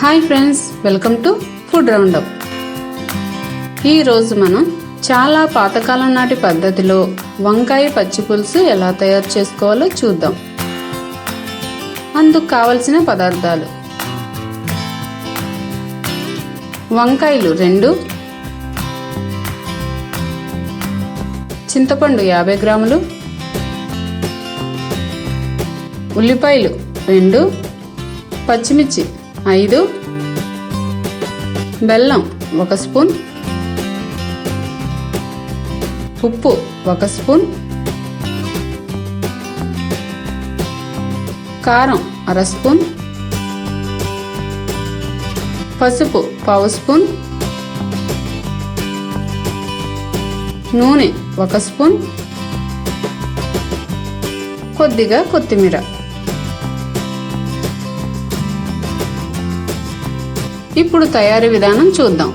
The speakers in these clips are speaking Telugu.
Hi friends, welcome to food roundup. ఈరోజు మనం చాలా పాతకాలం నాటి పద్ధతిలో వంకాయ పచ్చి పులుసు ఎలా తయారు చేసుకోవాలో చూద్దాం. అందుకు కావలసిన పదార్థాలు: వంకాయలు 2, చింతపండు 50 గ్రాములు, ఉల్లిపాయలు 2, పచ్చిమిర్చి 5, బెల్లం 1 స్పూన్, ఉప్పు 1 స్పూన్, కారం 1/2 స్పూన్, పసుపు 1/2 స్పూన్, నూనె 1 స్పూన్, కొద్దిగా కొత్తిమీర. ఇప్పుడు తయారీ విధానం చూద్దాం.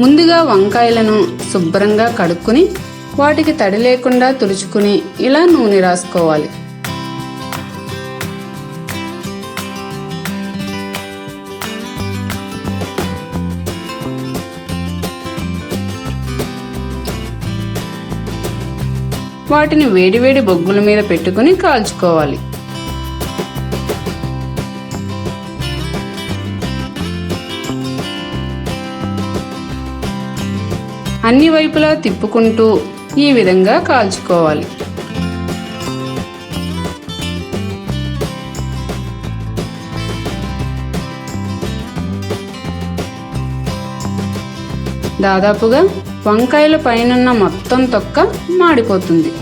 ముందుగా వంకాయలను శుభ్రంగా కడుక్కుని వాటికి తడి లేకుండా తుడుచుకుని ఇలా నూనె రాసుకోవాలి. వాటిని వేడివేడి బొగ్గుల మీద పెట్టుకుని కాల్చుకోవాలి. అన్ని వైపులా తిప్పుకుంటూ ఈ విధంగా కాల్చుకోవాలి. దాదాపుగా వంకాయల పైనున్న మొత్తం తొక్క మాడిపోతుంది.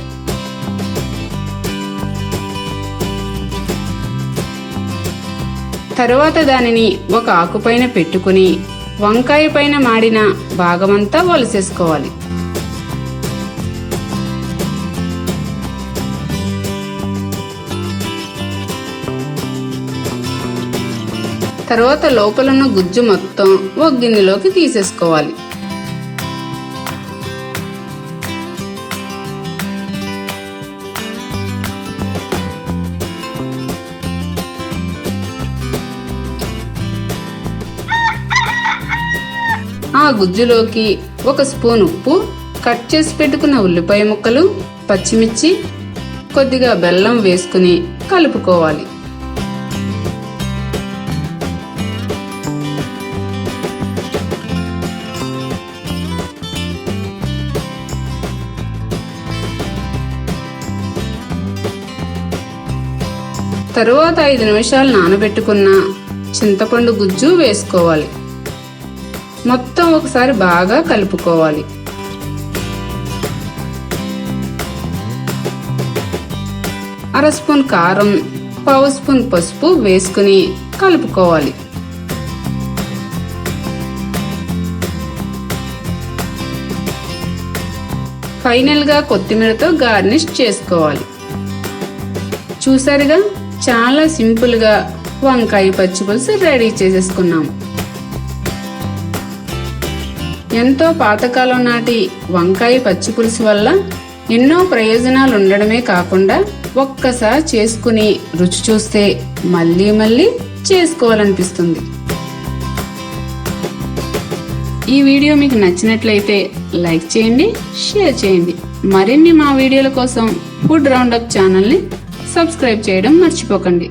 తరువాత దానిని ఒక ఆకుపైన పెట్టుకుని వంకాయ పైన మాడిన భాగమంతా వలిసేసుకోవాలి. తర్వాత లోపలున్న గుజ్జు మొత్తం ఒక గిన్నెలోకి తీసేసుకోవాలి. ఆ గుజ్జులోకి 1 స్పూన్ ఉప్పు, కట్ చేసి పెట్టుకున్న ఉల్లిపాయ ముక్కలు, పచ్చిమిర్చి, కొద్దిగా బెల్లం వేసుకుని కలుపుకోవాలి. తరువాత 5 నిమిషాలు నానబెట్టుకున్న చింతపండు గుజ్జు వేసుకోవాలి. మొత్తం ఒకసారి బాగా కలుపుకోవాలి. అర స్పూన్ కారం, 1/2 స్పూన్ పసుపు వేసుకుని కలుపుకోవాలి. ఫైనల్గా కొత్తిమీరతో గార్నిష్ చేసుకోవాలి. చూసారుగా, చాలా సింపుల్గా వంకాయ పచ్చి పులుసు రెడీ చేసేసుకున్నాము. ఎంతో పాతకాలం నాటి వంకాయ పచ్చి పులుసు వల్ల ఎన్నో ప్రయోజనాలు ఉండడమే కాకుండా ఒక్కసారి చేసుకుని రుచి చూస్తే మళ్ళీ మళ్ళీ చేసుకోవాలనిపిస్తుంది. ఈ వీడియో మీకు నచ్చినట్లయితే లైక్ చేయండి, షేర్ చేయండి. మరిన్ని మా వీడియోల కోసం ఫుడ్ రౌండప్ ఛానల్ని సబ్స్క్రైబ్ చేయడం మర్చిపోకండి.